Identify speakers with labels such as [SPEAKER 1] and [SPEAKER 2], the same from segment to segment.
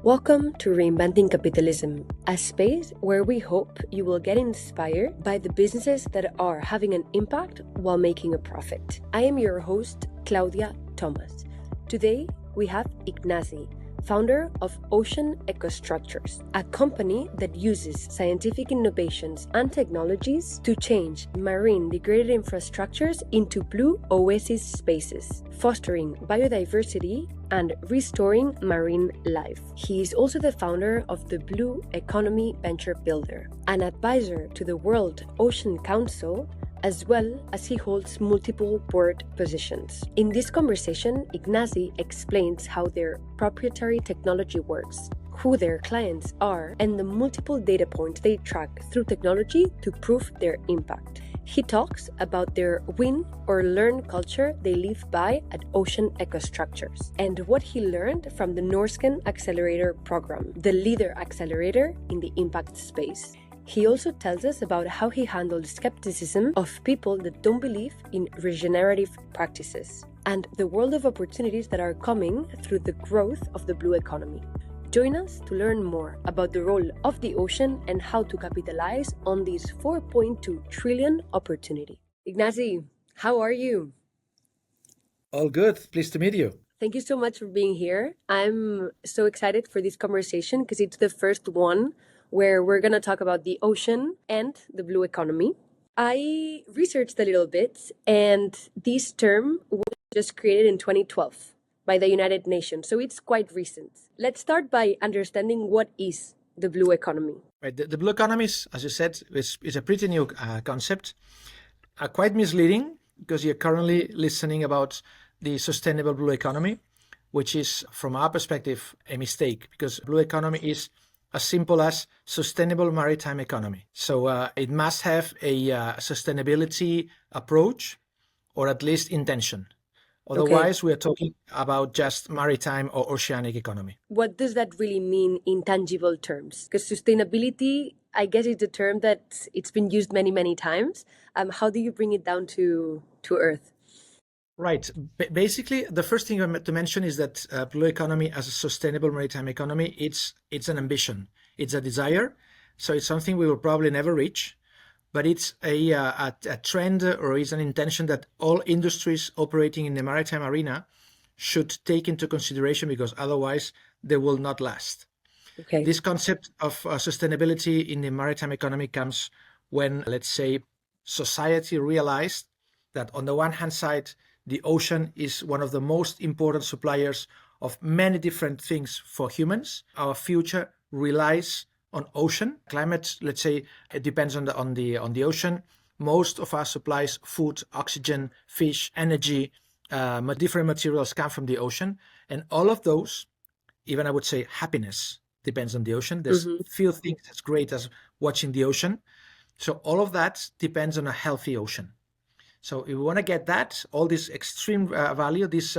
[SPEAKER 1] Welcome to Reinventing Capitalism, a space where we hope you will get inspired by the businesses that are having an impact while making a profit. I am your host, Claudia Thomas. Today, we have Ignasi, founder of Ocean Ecostructures, a company that uses scientific innovations and technologies to change marine degraded infrastructures into blue oasis spaces, fostering biodiversity and restoring marine life. He is also the founder of the Blue Economy Venture Builder, an advisor to the World Ocean Council, as well as he holds multiple board positions. In this conversation, Ignasi explains how their proprietary technology works, who their clients are, and the multiple data points they track through technology to prove their impact. He talks about their win or learn culture they live by at Ocean Ecostructures, and what he learned from the Norrsken accelerator program, the leader accelerator in the impact space. He also tells us about how he handled skepticism of people that don't believe in regenerative practices, and the world of opportunities that are coming through the growth of the blue economy. Join us to learn more about the role of the ocean and how to capitalize on this 4.2 trillion opportunity. Ignasi, how are you?
[SPEAKER 2] All good. Pleased to meet you.
[SPEAKER 1] Thank you so much for being here. I'm so excited for this conversation because it's the first one where we're going to talk about the ocean and the blue economy. I researched a little bit, and this term was just created in 2012 by the United Nations, so it's quite recent. Let's start by understanding what is the blue economy.
[SPEAKER 2] Right. The blue economy, as you said, is a pretty new concept, quite misleading because you're currently listening about the sustainable blue economy, which is, from our perspective, a mistake, because blue economy is as simple as sustainable maritime economy. So it must have a sustainability approach, or at least intention. Otherwise, we are talking about just maritime or oceanic economy.
[SPEAKER 1] What does that really mean in tangible terms? Because sustainability, I guess, is a term that it's been used many, many times. How do you bring it down to earth?
[SPEAKER 2] Right. Basically, the first thing to mention is that blue economy as a sustainable maritime economy, it's an ambition, it's a desire. So it's something we will probably never reach, but it's a trend, or is an intention that all industries operating in the maritime arena should take into consideration, because otherwise they will not last. This concept of sustainability in the maritime economy comes when, let's say, society realized that on the one hand side, the ocean is one of the most important suppliers of many different things for humans. Our future relies on ocean. Climate, let's say, it depends on the ocean. Most of our supplies, food, oxygen, fish, energy, different materials come from the ocean. And all of those, even I would say happiness, depends on the ocean. There's few things as great as watching the ocean. So all of that depends on a healthy ocean. So if we want to get that, all this extreme value, this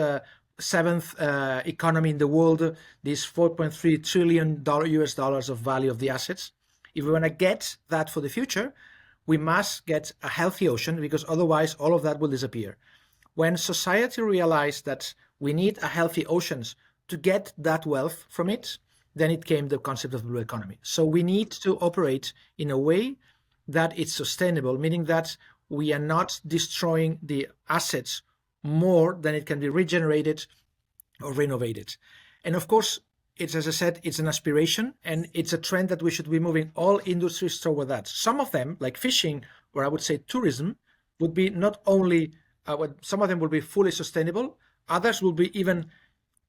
[SPEAKER 2] seventh economy in the world, this $4.3 trillion US dollars of value of the assets, if we want to get that for the future, we must get a healthy ocean, because otherwise all of that will disappear. When society realized that we need a healthy oceans to get that wealth from it, then it came the concept of blue economy. So we need to operate in a way that it's sustainable, meaning that we are not destroying the assets more than it can be regenerated or renovated. And of course, it's, as I said, it's an aspiration, and it's a trend that we should be moving all industries toward that. Some of them, like fishing, or I would say tourism, would be not only, some of them will be fully sustainable, others will be even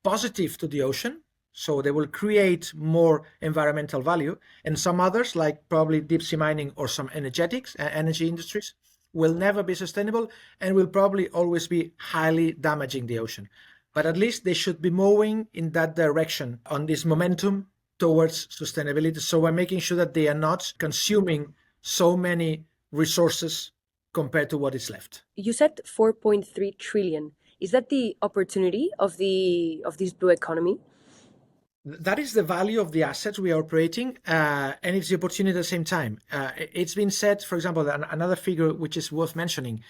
[SPEAKER 2] positive to the ocean, so they will create more environmental value. And some others, like probably deep sea mining or some energy industries, will never be sustainable and will probably always be highly damaging the ocean. But at least they should be moving in that direction, on this momentum towards sustainability. So we're making sure that they are not consuming so many resources compared to what is left.
[SPEAKER 1] You said 4.3 trillion. Is that the opportunity of this blue economy?
[SPEAKER 2] That is the value of the assets we are operating, and it's the opportunity at the same time. It's been said, for example, another figure which is worth mentioning,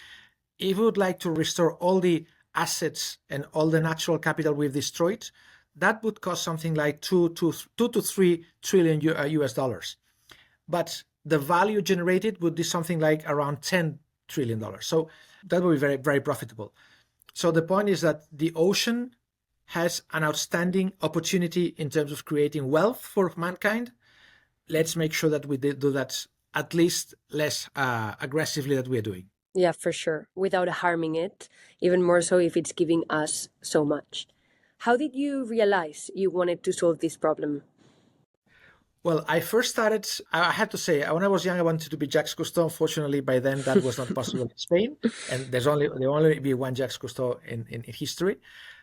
[SPEAKER 2] if we would like to restore all the assets and all the natural capital we've destroyed, that would cost something like two to 3 trillion US dollars. But the value generated would be something like around $10 trillion. So that would be very, very profitable. So the point is that the ocean has an outstanding opportunity in terms of creating wealth for mankind. Let's make sure that we do that at least less aggressively than we are doing.
[SPEAKER 1] Yeah, for sure. Without harming it, even more so if it's giving us so much. How did you realize you wanted to solve this problem?
[SPEAKER 2] Well, I first started, I have to say, when I was young, I wanted to be Jacques Cousteau. Unfortunately, by then that was not possible in Spain. And there only be one Jacques Cousteau in history.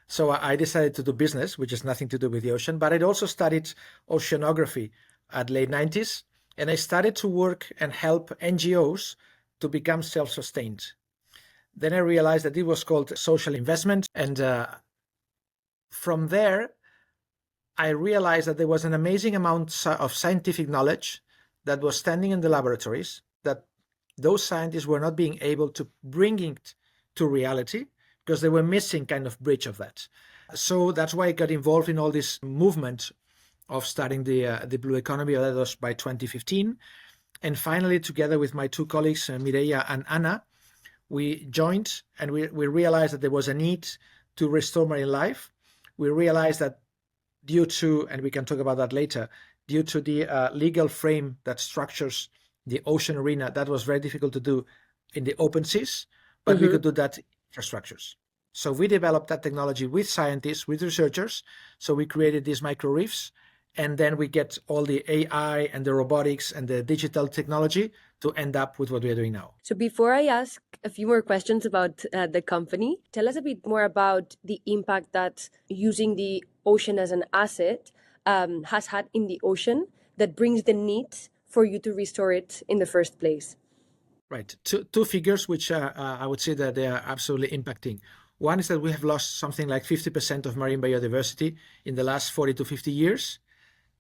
[SPEAKER 2] So I decided to do business, which has nothing to do with the ocean. But I'd also studied oceanography at late 90s. And I started to work and help NGOs to become self-sustained. Then I realized that it was called social investment. And from there, I realized that there was an amazing amount of scientific knowledge that was standing in the laboratories, that those scientists were not being able to bring it to reality because they were missing kind of bridge of that. So that's why I got involved in all this movement of starting the blue economy. That was by 2015. And finally, together with my two colleagues, Mireia and Anna, we joined and we realized that there was a need to restore marine life. We realized that due to, and we can talk about that later, due to the legal frame that structures the ocean arena, that was very difficult to do in the open seas, but we could do that in infrastructures. So we developed that technology with scientists, with researchers. So we created these micro reefs, and then we get all the AI and the robotics and the digital technology to end up with what we are doing now.
[SPEAKER 1] So before I ask a few more questions about the company, tell us a bit more about the impact that using the ocean as an asset has had in the ocean that brings the need for you to restore it in the first place.
[SPEAKER 2] Right. Two figures which I would say that they are absolutely impacting. One is that we have lost something like 50% of marine biodiversity in the last 40 to 50 years.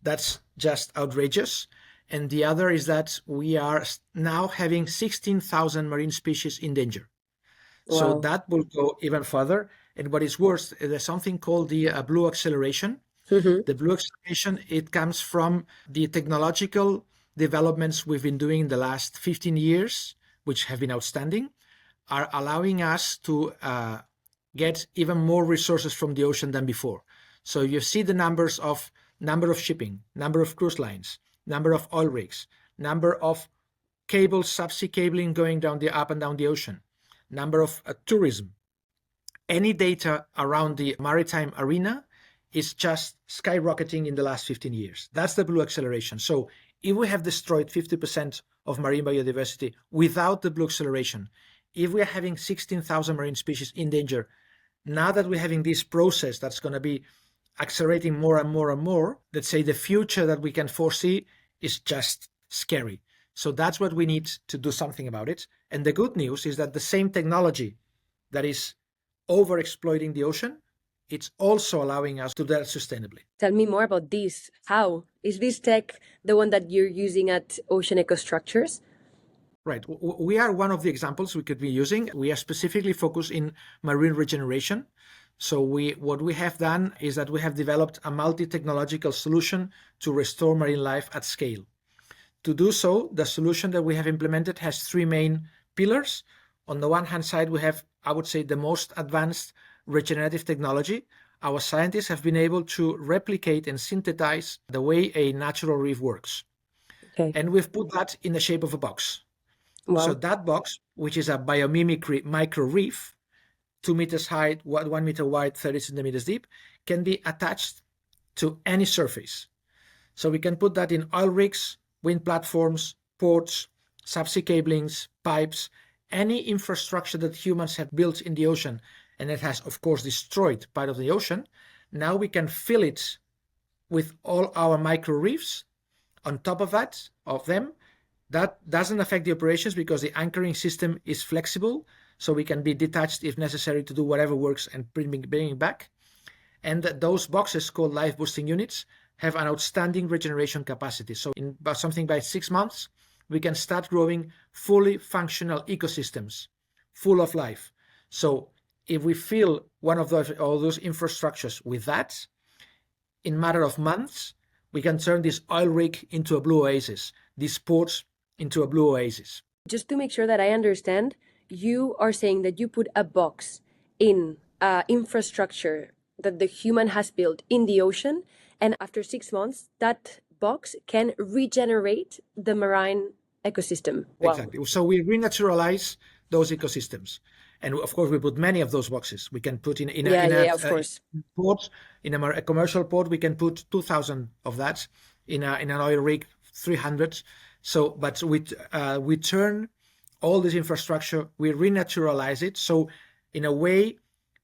[SPEAKER 2] That's just outrageous. And the other is that we are now having 16,000 marine species in danger. Wow. So that will go even further. And what is worse, there's something called the blue acceleration. The blue acceleration, it comes from the technological developments we've been doing in the last 15 years, which have been outstanding, are allowing us to get even more resources from the ocean than before. So you see the numbers of number of shipping, number of cruise lines, number of oil rigs, number of cables, subsea cabling going down up and down the ocean, number of tourism. Any data around the maritime arena is just skyrocketing in the last 15 years. That's the blue acceleration. So if we have destroyed 50% of marine biodiversity without the blue acceleration, if we are having 16,000 marine species in danger, now that we're having this process that's going to be accelerating more and more and more, let's say the future that we can foresee is just scary. So that's what we need to do something about it. And the good news is that the same technology that is overexploiting the ocean, it's also allowing us to do that sustainably.
[SPEAKER 1] Tell me more about this. How? Is this tech the one that you're using at Ocean Ecostructures?
[SPEAKER 2] Right. We are one of the examples we could be using. We are specifically focused in marine regeneration. So what we have done is that we have developed a multi-technological solution to restore marine life at scale. To do so, the solution that we have implemented has three main pillars. On the one hand side, we have, I would say, the most advanced regenerative technology. Our scientists have been able to replicate and synthesize the way a natural reef works. Okay. And we've put that in the shape of a box. Wow. So that box, which is a biomimicry micro reef, 2 meters high, 1 meter wide, 30 centimeters deep, can be attached to any surface. So we can put that in oil rigs, wind platforms, ports, subsea cablings, pipes, any infrastructure that humans have built in the ocean, and it has, of course, destroyed part of the ocean. Now we can fill it with all our micro reefs. On top of that, of them, that doesn't affect the operations because the anchoring system is flexible, so we can be detached if necessary to do whatever works and bring it back. And those boxes, called life boosting units, have an outstanding regeneration capacity. So in something by 6 months, we can start growing fully functional ecosystems, full of life. So if we fill one of those infrastructures with that, in matter of months, we can turn this oil rig into a blue oasis, this port into a blue oasis.
[SPEAKER 1] Just to make sure that I understand, you are saying that you put a box in infrastructure that the human has built in the ocean, and after 6 months, that box can regenerate the marine ecosystem. Wow.
[SPEAKER 2] Exactly. So we renaturalize those ecosystems. And of course, we put many of those boxes. We can put in
[SPEAKER 1] of course.
[SPEAKER 2] Port, in a commercial port, we can put 2,000 of that. In an oil rig, 300. So, but we turn all this infrastructure, we renaturalize it. So, in a way,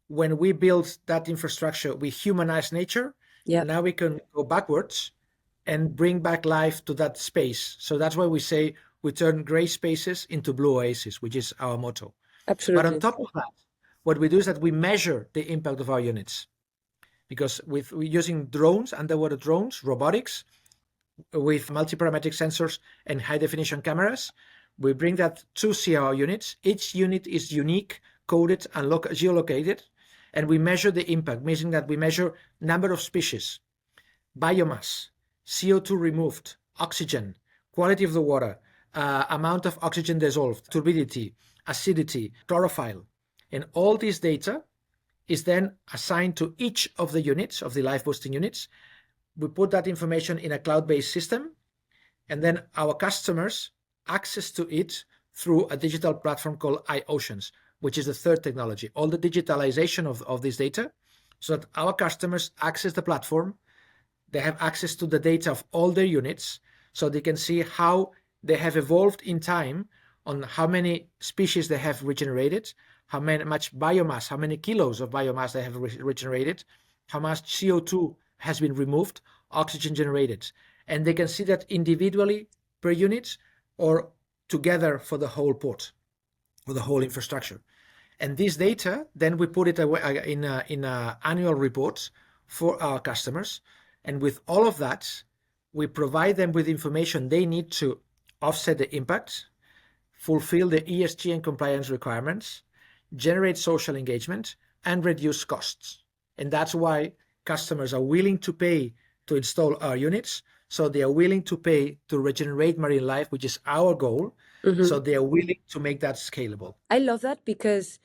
[SPEAKER 2] when we build that infrastructure, we humanize nature.
[SPEAKER 1] Yeah.
[SPEAKER 2] Now we can go backwards and bring back life to that space. So that's why we say we turn gray spaces into blue oases, which is our motto.
[SPEAKER 1] Absolutely.
[SPEAKER 2] But on top of that, what we do is that we measure the impact of our units, because we're using drones, underwater drones, robotics, with multi-parametric sensors and high-definition cameras. We bring that to see our units. Each unit is unique, coded, and geolocated, and we measure the impact, meaning that we measure number of species, biomass, CO2 removed, oxygen, quality of the water, amount of oxygen dissolved, turbidity, acidity, chlorophyll. And all this data is then assigned to each of the units, of the life boosting units. We put that information in a cloud-based system, and then our customers access to it through a digital platform called iOceans, which is the third technology. All the digitalization of this data, so that our customers access the platform, they have access to the data of all their units, so they can see how they have evolved in time, on how many species they have regenerated, how much biomass, how many kilos of biomass they have regenerated, how much CO2 has been removed, oxygen generated. And they can see that individually per unit or together for the whole port, for the whole infrastructure. And this data, then we put it in annual reports for our customers. And with all of that, we provide them with information they need to offset the impact, fulfill the ESG and compliance requirements, generate social engagement, and reduce costs. And that's why customers are willing to pay to install our units. So they are willing to pay to regenerate marine life, which is our goal. Mm-hmm. So they are willing to make that scalable.
[SPEAKER 1] I love that, because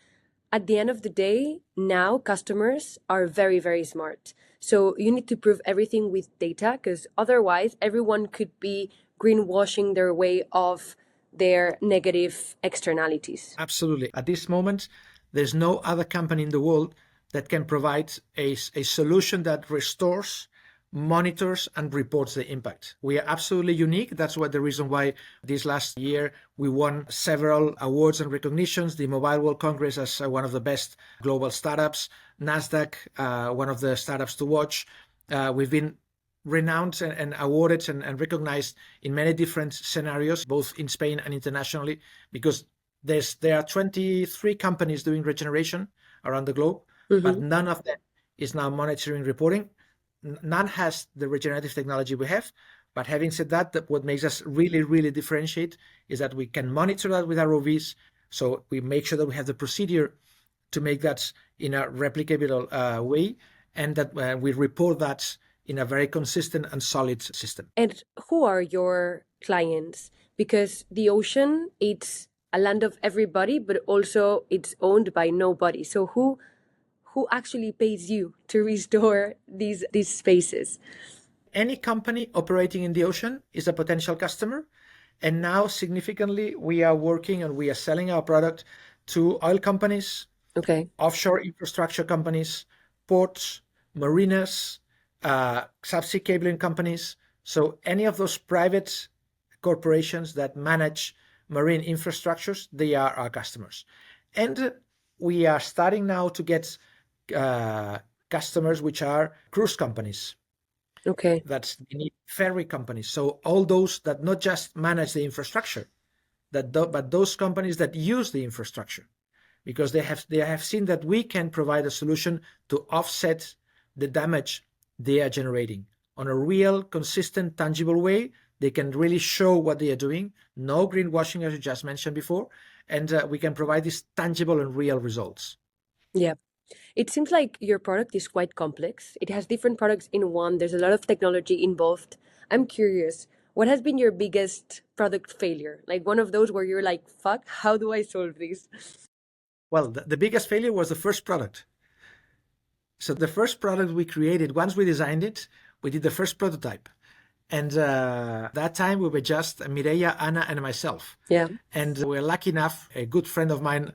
[SPEAKER 1] at the end of the day, now customers are very, very smart. So you need to prove everything with data, because otherwise everyone could be greenwashing their way of their negative externalities.
[SPEAKER 2] Absolutely. At this moment, there's no other company in the world that can provide a solution that restores, monitors, and reports the impact. We are absolutely unique. That's the reason why this last year we won several awards and recognitions. The Mobile World Congress as one of the best global startups, NASDAQ, one of the startups to watch. We've been renowned and awarded and recognized in many different scenarios, both in Spain and internationally, because there are 23 companies doing regeneration around the globe, mm-hmm. but none of them is now monitoring reporting. None has the regenerative technology we have. But having said that, what makes us really, really differentiate is that we can monitor that with ROVs. So we make sure that we have the procedure to make that in a replicable way, and that we report that in a very consistent and solid system.
[SPEAKER 1] And who are your clients? Because the ocean, it's a land of everybody, but also it's owned by nobody. So who actually pays you to restore these spaces?
[SPEAKER 2] Any company operating in the ocean is a potential customer. And now significantly, we are working and we are selling our product to oil companies, okay, offshore infrastructure companies, ports, marinas, subsea cabling companies. So any of those private corporations that manage marine infrastructures, they are our customers. And we are starting now to get customers which are cruise companies.
[SPEAKER 1] Okay.
[SPEAKER 2] That's ferry companies. So all those that not just manage the infrastructure, but those companies that use the infrastructure, because they have seen that we can provide a solution to offset the damage they are generating on a real, consistent, tangible way. They can really show what they are doing. No greenwashing, as you just mentioned before, and we can provide these tangible and real results.
[SPEAKER 1] Yeah. It seems like your product is quite complex. It has different products in one. There's a lot of technology involved. I'm curious, what has been your biggest product failure? Like one of those where you're like, fuck, how do I solve this?
[SPEAKER 2] Well, the biggest failure was the first product. So the first product we created, once we designed it, we did the first prototype. And that time we were just Mireia, Anna, and myself.
[SPEAKER 1] Yeah.
[SPEAKER 2] And we were lucky enough, a good friend of mine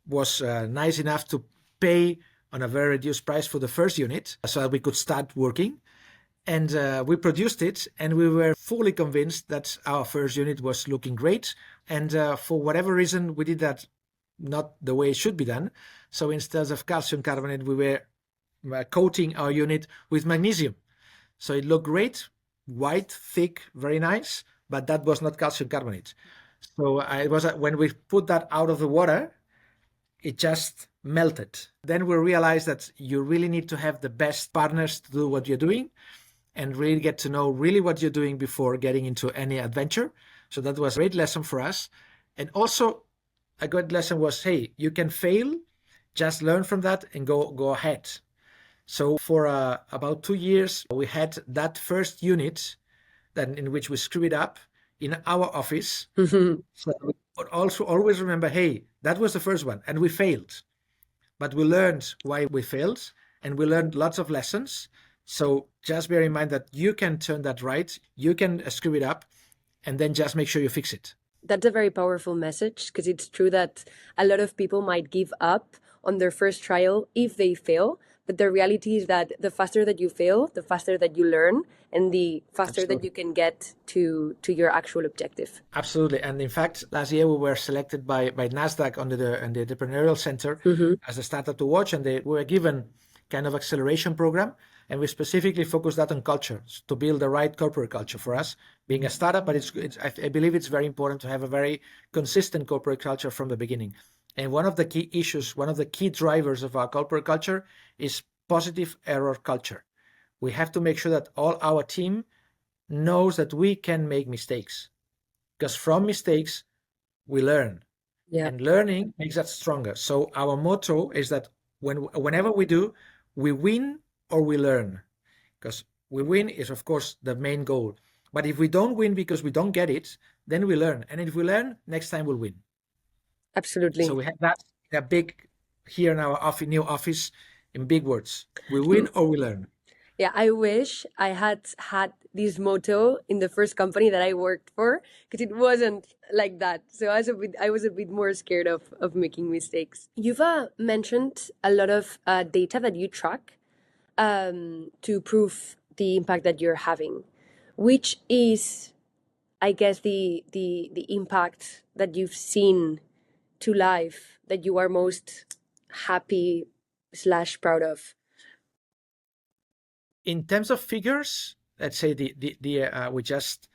[SPEAKER 2] was nice enough to pay on a very reduced price for the first unit so that we could start working. And we produced it, and we were fully convinced that our first unit was looking great. And for whatever reason, we did that not the way it should be done. So instead of calcium carbonate, we were coating our unit with magnesium. So it looked great, white, thick, very nice, but that was not calcium carbonate. So it was when we put that out of the water, it just melted. Then we realized that you really need to have the best partners to do what you're doing and really get to know really what you're doing before getting into any adventure. So that was a great lesson for us. And also a good lesson was, hey, you can fail, just learn from that and go ahead. So for about 2 years, we had that first unit in which we screwed up in our office. So we would also always remember, hey, that was the first one and we failed. But we learned why we failed and we learned lots of lessons. So just bear in mind that you can turn that right, you can screw it up, and then just make sure you fix it.
[SPEAKER 1] That's a very powerful message, because it's true that a lot of people might give up on their first trial if they fail. But the reality is that the faster that you fail, the faster that you learn, and the faster that you can get to your actual objective.
[SPEAKER 2] Absolutely. And in fact, last year we were selected by NASDAQ under the Entrepreneurial Center as a startup to watch, and we were given kind of acceleration program. And we specifically focused that on culture, to build the right corporate culture for us, being a startup. But I believe it's very important to have a very consistent corporate culture from the beginning. And one of the key issues, one of the key drivers of our corporate culture is positive error culture. We have to make sure that all our team knows that we can make mistakes, because from mistakes, we learn. Yeah. And learning makes us stronger. So our motto is that whenever we do, we win or we learn, because we win is, of course, the main goal. But if we don't win because we don't get it, then we learn. And if we learn, next time we'll win.
[SPEAKER 1] Absolutely.
[SPEAKER 2] So we have that here in our new office in big words. We win or we learn.
[SPEAKER 1] Yeah, I wish I had this motto in the first company that I worked for, because it wasn't like that. So I was a bit more scared of making mistakes. You've mentioned a lot of data that you track to prove the impact that you're having, which is, I guess, the impact that you've seen to life that you are most happy / proud of.
[SPEAKER 2] In terms of figures, let's say we just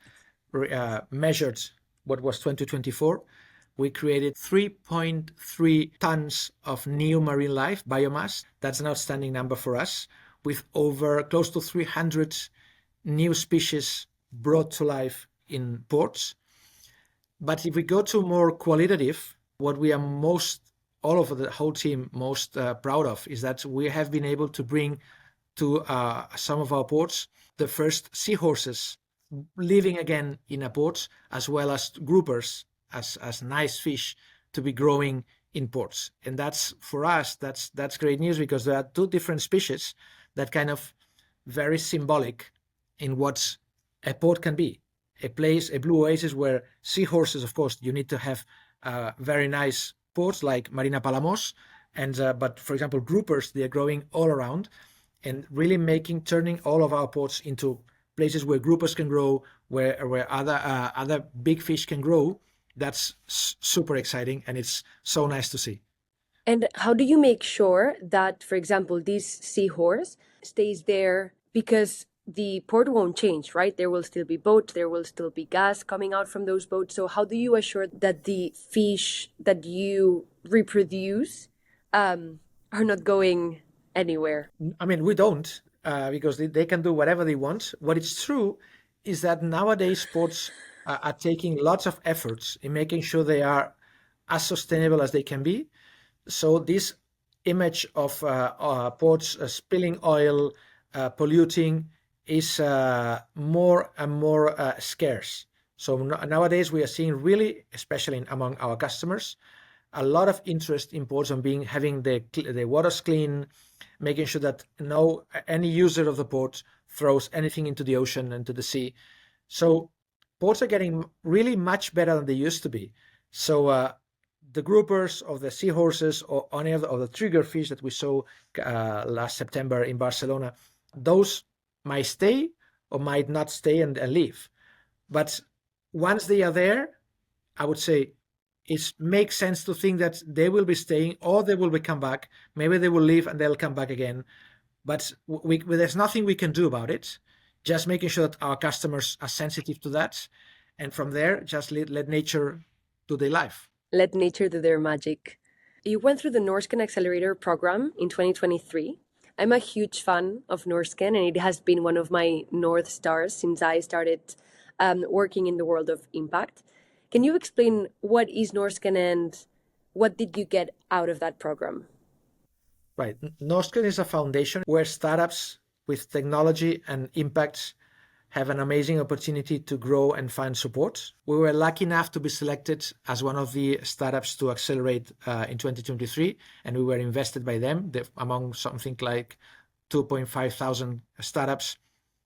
[SPEAKER 2] measured what was 2024. We created 3.3 tons of new marine life biomass. That's an outstanding number for us, with over close to 300 new species brought to life in ports. But if we go to more qualitative, what we are all of the whole team most proud of is that we have been able to bring to some of our ports the first seahorses living again in a port, as well as groupers as nice fish to be growing in ports. And that's, for us, that's great news, because there are two different species that kind of very symbolic in what a port can be. A blue oasis where seahorses, of course, you need to have very nice ports like Marina Palamos, but for example, groupers, they are growing all around, and really turning all of our ports into places where groupers can grow, where other big fish can grow. That's super exciting, and it's so nice to see.
[SPEAKER 1] And how do you make sure that, for example, this seahorse stays there? Because the port won't change, right? There will still be boats, there will still be gas coming out from those boats. So how do you assure that the fish that you reproduce are not going anywhere?
[SPEAKER 2] I mean, we don't, because they can do whatever they want. What is true is that nowadays ports are taking lots of efforts in making sure they are as sustainable as they can be. So this image of ports spilling oil, polluting is more and more scarce. So nowadays we are seeing really, especially among our customers, a lot of interest in ports on having the waters clean, making sure that any user of the port throws anything into the ocean and to the sea. So ports are getting really much better than they used to be. So the groupers of the seahorses or any of the triggerfish that we saw last September in Barcelona, those might stay or might not stay and leave. But once they are there, I would say it makes sense to think that they will be staying or they will come back. Maybe they will leave and they'll come back again. But there's nothing we can do about it. Just making sure that our customers are sensitive to that. And from there, just let nature do their life.
[SPEAKER 1] Let nature do their magic. You went through the Norrsken Accelerator program in 2023. I'm a huge fan of Norrsken, and it has been one of my North Stars since I started working in the world of impact. Can you explain what is Norrsken and what did you get out of that program?
[SPEAKER 2] Right. Norrsken is a foundation where startups with technology and impact have an amazing opportunity to grow and find support. We were lucky enough to be selected as one of the startups to accelerate in 2023, and we were invested by them. Among something like 2,500 startups,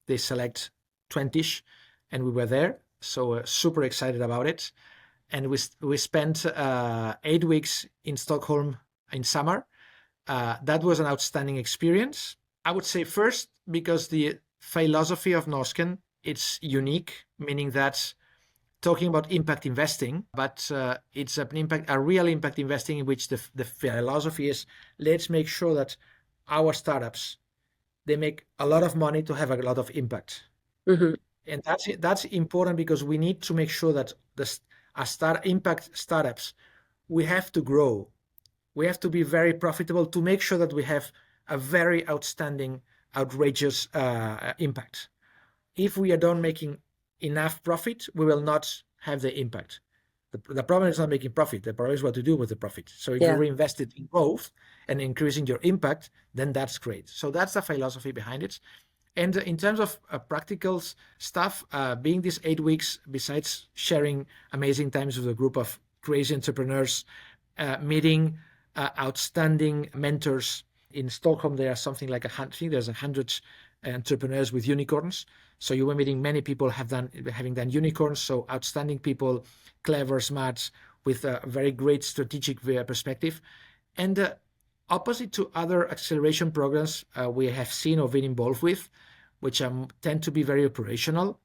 [SPEAKER 2] they select 20-ish, and we were there. So super excited about it. And we spent 8 weeks in Stockholm in summer. That was an outstanding experience. I would say first, because the philosophy of Norrsken, it's unique, meaning that talking about impact investing, but it's a real impact investing in which the philosophy is, let's make sure that our startups, they make a lot of money to have a lot of impact.
[SPEAKER 1] Mm-hmm.
[SPEAKER 2] And that's important because we need to make sure that impact startups, we have to grow. We have to be very profitable to make sure that we have a very outstanding, outrageous impact. If we are not making enough profit, we will not have the impact. The problem is not making profit. The problem is what to do with the profit. So if you reinvest it in growth and increasing your impact, then that's great. So that's the philosophy behind it. And in terms of practical stuff, being these 8 weeks, besides sharing amazing times with a group of crazy entrepreneurs, meeting outstanding mentors. In Stockholm, there are something like 100 entrepreneurs with unicorns. So you were meeting many people having done unicorns. So outstanding people, clever, smart, with a very great strategic perspective. And opposite to other acceleration programs we have seen or been involved with, which tend to be very operational,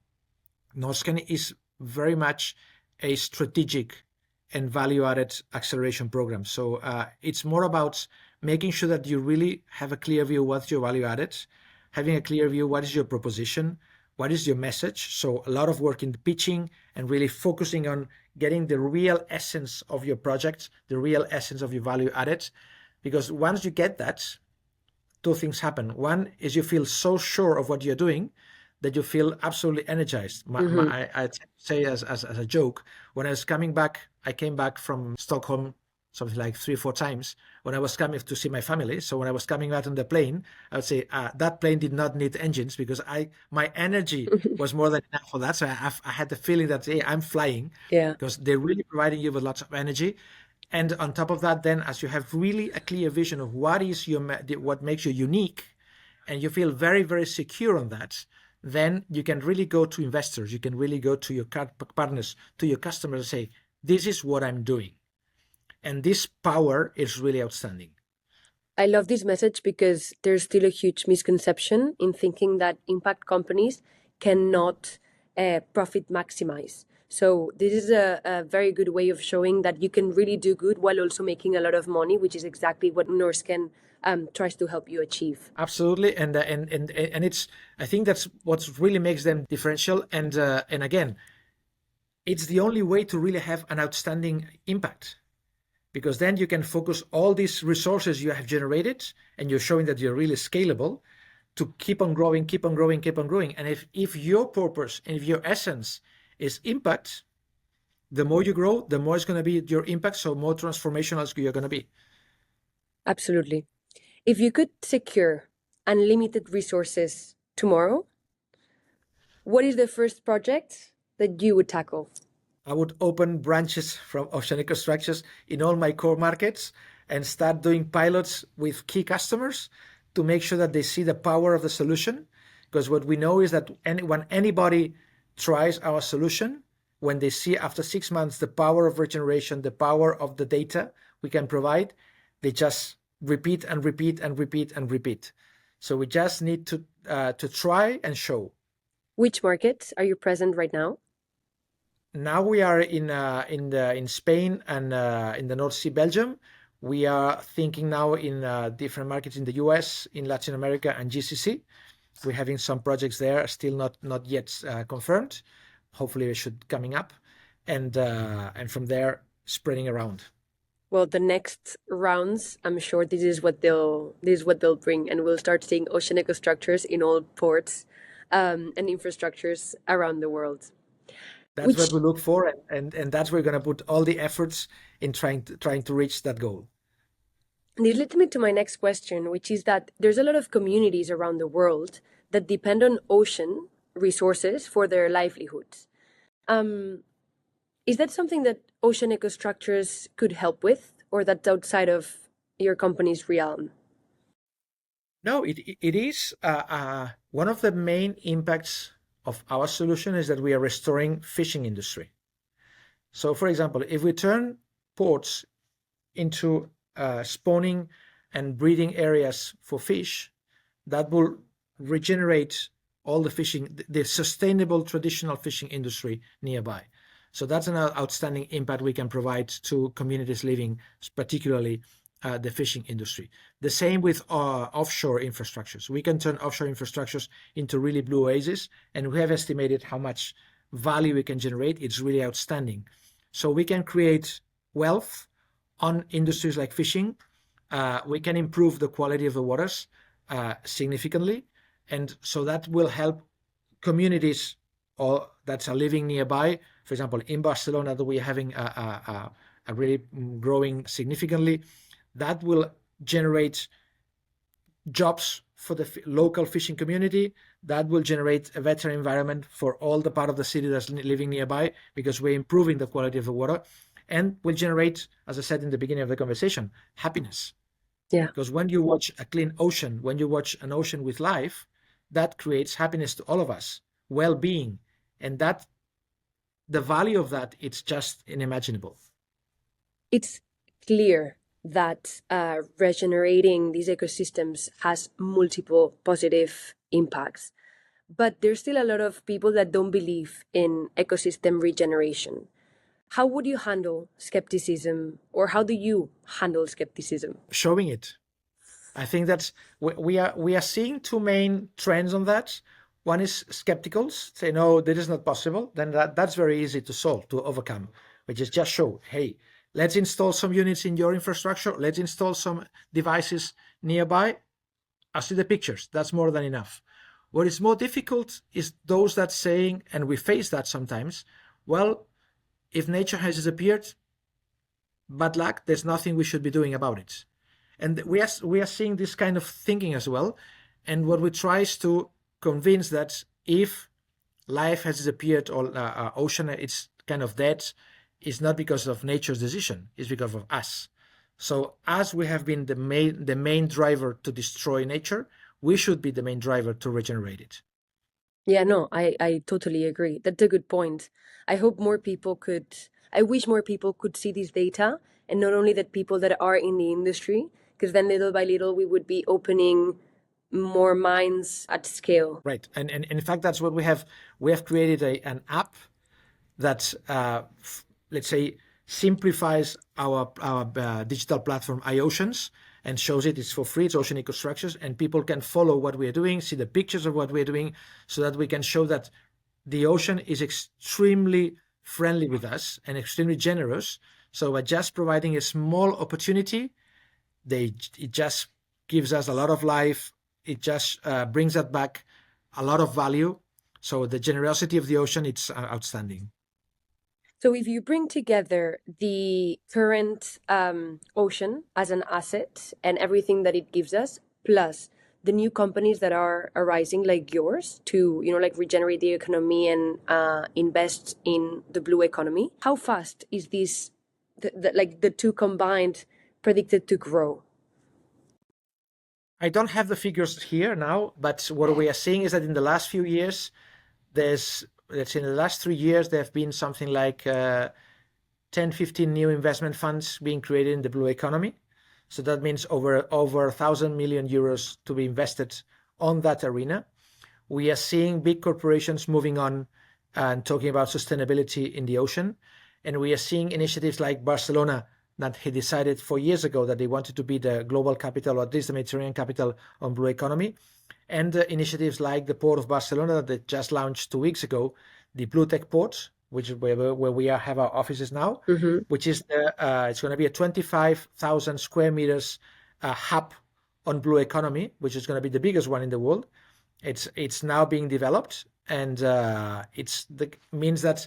[SPEAKER 2] Norrsken is very much a strategic and value-added acceleration program. So it's more about making sure that you really have a clear view what's your value added, having a clear view what is your proposition, what is your message. So a lot of work in the pitching and really focusing on getting the real essence of your project, the real essence of your value added. Because once you get that, two things happen. One is you feel so sure of what you're doing that you feel absolutely energized. I say as a joke, when I came back from Stockholm something like 3 or 4 times when I was coming to see my family. So when I was coming out on the plane, I would say that plane did not need engines because my energy was more than enough for that. So I had the feeling that, hey, I'm flying, because they're really providing you with lots of energy. And on top of that, then as you have really a clear vision of what makes you unique, and you feel very, very secure on that, then you can really go to investors. You can really go to your partners, to your customers and say, this is what I'm doing. And this power is really outstanding.
[SPEAKER 1] I love this message because there's still a huge misconception in thinking that impact companies cannot profit maximize. So this is a very good way of showing that you can really do good while also making a lot of money, which is exactly what Norrsken tries to help you achieve.
[SPEAKER 2] Absolutely, and it's, I think that's what really makes them differential. And again, it's the only way to really have an outstanding impact, because then you can focus all these resources you have generated, and you're showing that you're really scalable to keep on growing. And if your purpose and if your essence is impact, the more you grow, the more it's going to be your impact. So more transformational you're going to be.
[SPEAKER 1] Absolutely. If you could secure unlimited resources tomorrow, what is the first project that you would tackle?
[SPEAKER 2] I would open branches from Ocean Ecostructures in all my core markets and start doing pilots with key customers to make sure that they see the power of the solution. Because what we know is that when anybody tries our solution, when they see after 6 months the power of regeneration, the power of the data we can provide, they just repeat and repeat and repeat and repeat. So we just need to try and show.
[SPEAKER 1] Which markets are you present right now?
[SPEAKER 2] Now we are in Spain and in the North Sea, Belgium. We are thinking now in different markets in the US, in Latin America, and GCC. We're having some projects there, still not yet confirmed. Hopefully, they should coming up, and from there spreading around.
[SPEAKER 1] Well, the next rounds, I'm sure this is what they'll bring, and we'll start seeing Ocean Ecostructures in all ports and infrastructures around the world.
[SPEAKER 2] That's what we look for, and that's where we're going to put all the efforts in trying to reach that goal.
[SPEAKER 1] This leads me to my next question, which is that there's a lot of communities around the world that depend on ocean resources for their livelihoods. Is that something that Ocean Ecostructures could help with, or that's outside of your company's realm?
[SPEAKER 2] No, it is one of the main impacts of our solution is that we are restoring fishing industry. So, for example, if we turn ports into spawning and breeding areas for fish, that will regenerate all the fishing, the sustainable traditional fishing industry nearby. So that's an outstanding impact we can provide to communities living, particularly the fishing industry. The same with offshore infrastructures. We can turn offshore infrastructures into really blue oases, and we have estimated how much value we can generate. It's really outstanding. So we can create wealth on industries like fishing. We can improve the quality of the waters significantly, and so that will help communities that are living nearby. For example, in Barcelona, that we're having a really growing significantly. That will generate jobs for the local fishing community. That will generate a better environment for all the part of the city that's living nearby, because we're improving the quality of the water, and will generate, as I said in the beginning of the conversation, happiness.
[SPEAKER 1] Yeah.
[SPEAKER 2] Because when you watch a clean ocean, when you watch an ocean with life, that creates happiness to all of us, well-being, and that the value of that, it's just unimaginable.
[SPEAKER 1] It's clear that regenerating these ecosystems has multiple positive impacts, but there's still a lot of people that don't believe in ecosystem regeneration. How would you handle skepticism, or how do you handle skepticism?
[SPEAKER 2] Showing it. I think that's we are seeing two main trends on that. One is skepticals say, no, that is not possible. Then that's very easy to solve, to overcome, which is just show, hey, let's install some units in your infrastructure. Let's install some devices nearby. I see the pictures. That's more than enough. What is more difficult is those that saying, and we face that sometimes, well, if nature has disappeared, bad luck, there's nothing we should be doing about it. And we are seeing this kind of thinking as well. And what we try is to convince that if life has disappeared or ocean it's kind of dead, it's not because of nature's decision, it's because of us. So as we have been the main driver to destroy nature, we should be the main driver to regenerate it.
[SPEAKER 1] Yeah, no, I totally agree. That's a good point. I wish more people could see this data, and not only that people that are in the industry, because then little by little we would be opening more minds at scale.
[SPEAKER 2] Right. And in fact, that's what we have. We have created an app that, let's say, simplifies our digital platform, iOceans, and shows it. It's for free. It's Ocean Ecostructures, and people can follow what we are doing, see the pictures of what we are doing, so that we can show that the ocean is extremely friendly with us and extremely generous. So by just providing a small opportunity, it just gives us a lot of life. It just brings that back a lot of value. So the generosity of the ocean, it's outstanding.
[SPEAKER 1] So if you bring together the current ocean as an asset and everything that it gives us, plus the new companies that are arising like yours to, like regenerate the economy and invest in the blue economy, how fast is this, like the two combined, predicted to grow?
[SPEAKER 2] I don't have the figures here now, but what we are seeing is that in the last few years, let's say in the last 3 years, there have been something like 10, 15 new investment funds being created in the blue economy. So that means over 1,000 million euros to be invested on that arena. We are seeing big corporations moving on and talking about sustainability in the ocean. And we are seeing initiatives like Barcelona, that he decided 4 years ago that they wanted to be the global capital, or at least the Mediterranean capital on blue economy. And initiatives like the Port of Barcelona that they just launched 2 weeks ago, the Blue Tech Port, which is where we have our offices now, which is it's going to be a 25,000 square meters hub on blue economy, which is going to be the biggest one in the world. It's now being developed, and means that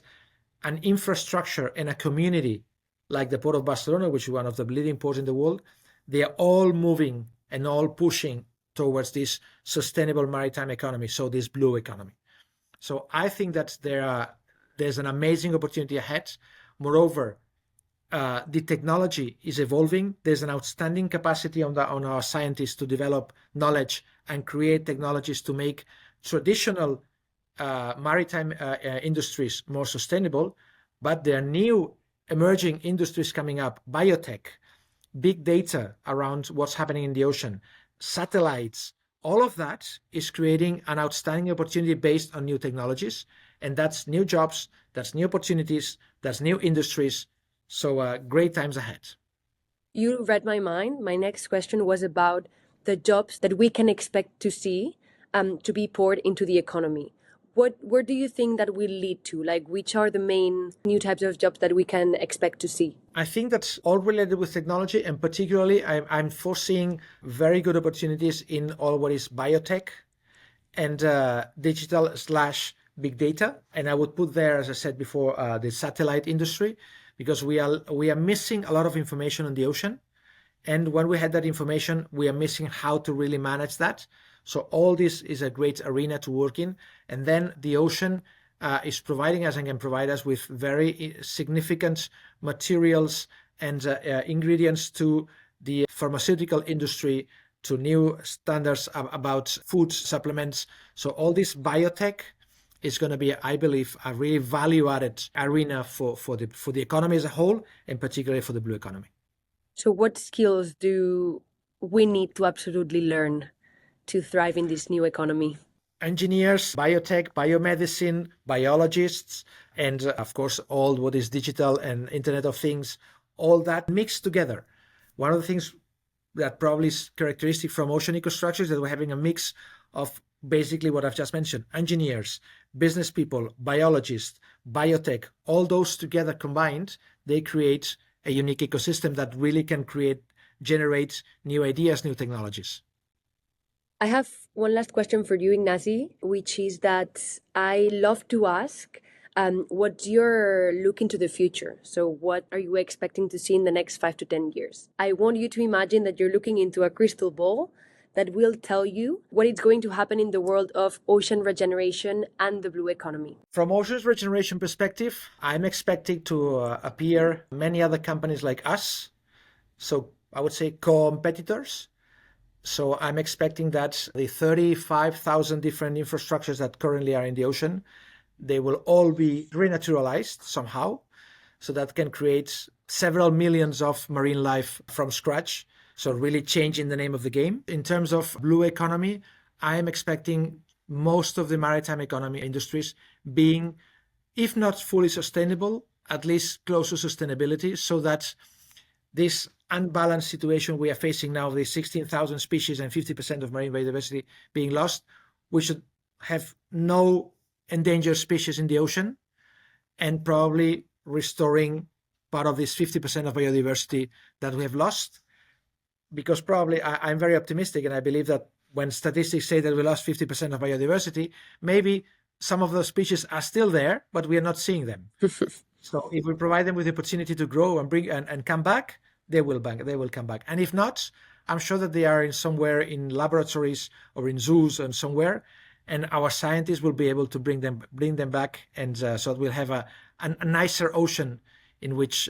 [SPEAKER 2] an infrastructure and a community like the Port of Barcelona, which is one of the leading ports in the world, they are all moving and all pushing towards this sustainable maritime economy, so this blue economy. So I think that there's an amazing opportunity ahead. Moreover, the technology is evolving. There's an outstanding capacity on our scientists to develop knowledge and create technologies to make traditional maritime industries more sustainable. But there are new emerging industries coming up: biotech, big data around what's happening in the ocean, satellites. All of that is creating an outstanding opportunity based on new technologies, and that's new jobs, that's new opportunities, that's new industries. So great times ahead.
[SPEAKER 1] You read my mind. My next question was about the jobs that we can expect to see to be poured into the economy. Where do you think that will lead to? Like, which are the main new types of jobs that we can expect to see?
[SPEAKER 2] I think that's all related with technology, and particularly I'm foreseeing very good opportunities in all what is biotech and digital/big data. And I would put there, as I said before, the satellite industry, because we are missing a lot of information on the ocean. And when we had that information, we are missing how to really manage that. So all this is a great arena to work in. And then the ocean is providing us and can provide us with very significant materials and ingredients to the pharmaceutical industry, to new standards about food supplements. So all this biotech is going to be, I believe, a really value-added arena for the economy as a whole, and particularly for the blue economy.
[SPEAKER 1] So what skills do we need to absolutely learn to thrive in this new economy?
[SPEAKER 2] Engineers, biotech, biomedicine, biologists, and of course, all what is digital and Internet of Things, all that mixed together. One of the things that probably is characteristic from Ocean Ecostructures is that we're having a mix of basically what I've just mentioned: engineers, business people, biologists, biotech. All those together combined, they create a unique ecosystem that really can generate new ideas, new technologies.
[SPEAKER 1] I have one last question for you, Ignasi, which is that I love to ask what's your look into the future? So what are you expecting to see in the next 5 to 10 years? I want you to imagine that you're looking into a crystal ball that will tell you what is going to happen in the world of ocean regeneration and the blue economy.
[SPEAKER 2] From ocean's regeneration perspective, I'm expecting to appear many other companies like us. So I would say competitors. So I'm expecting that the 35,000 different infrastructures that currently are in the ocean, they will all be renaturalized somehow. So that can create several millions of marine life from scratch. So really changing the name of the game. In terms of blue economy, I am expecting most of the maritime economy industries being, if not fully sustainable, at least close to sustainability, so that this unbalanced situation we are facing now, the 16,000 species and 50% of marine biodiversity being lost, we should have no endangered species in the ocean, and probably restoring part of this 50% of biodiversity that we have lost. Because probably I'm very optimistic, and I believe that when statistics say that we lost 50% of biodiversity, maybe some of those species are still there, but we are not seeing them. So if we provide them with the opportunity to grow and bring and come back, they will come back. And if not, I'm sure that they are in somewhere in laboratories or in zoos and somewhere, and our scientists will be able to bring them back, and so we'll have a nicer ocean in which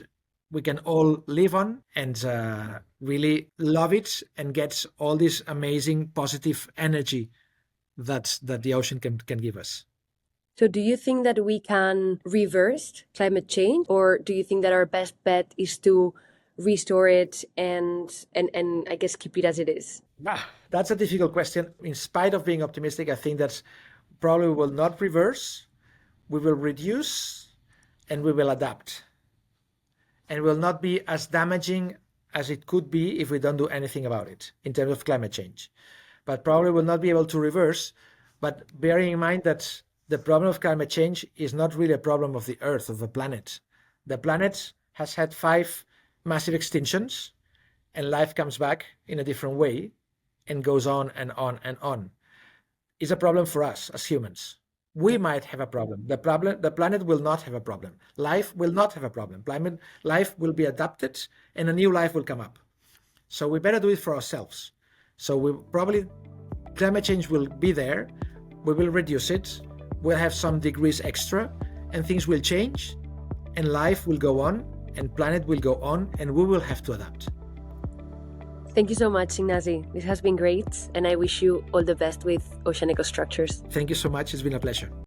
[SPEAKER 2] we can all live on and really love it and get all this amazing positive energy that the ocean can give us.
[SPEAKER 1] So do you think that we can reverse climate change, or do you think that our best bet is to restore it and I guess keep it as it is?
[SPEAKER 2] That's a difficult question. In spite of being optimistic, I think that probably we will not reverse, we will reduce, and we will adapt. And will not be as damaging as it could be if we don't do anything about it in terms of climate change. But probably will not be able to reverse, but bearing in mind that the problem of climate change is not really a problem of the Earth, of the planet. The planet has had 5 massive extinctions, and life comes back in a different way and goes on and on and on. It's a problem for us as humans. We might have a problem. The planet will not have a problem. Life will not have a problem. Life will be adapted and a new life will come up. So we better do it for ourselves. So climate change will be there. We will reduce it. We'll have some degrees extra and things will change and life will go on and planet will go on and we will have to adapt.
[SPEAKER 1] Thank you so much, Ignasi. This has been great, and I wish you all the best with Ocean Ecostructures.
[SPEAKER 2] Thank you so much. It's been a pleasure.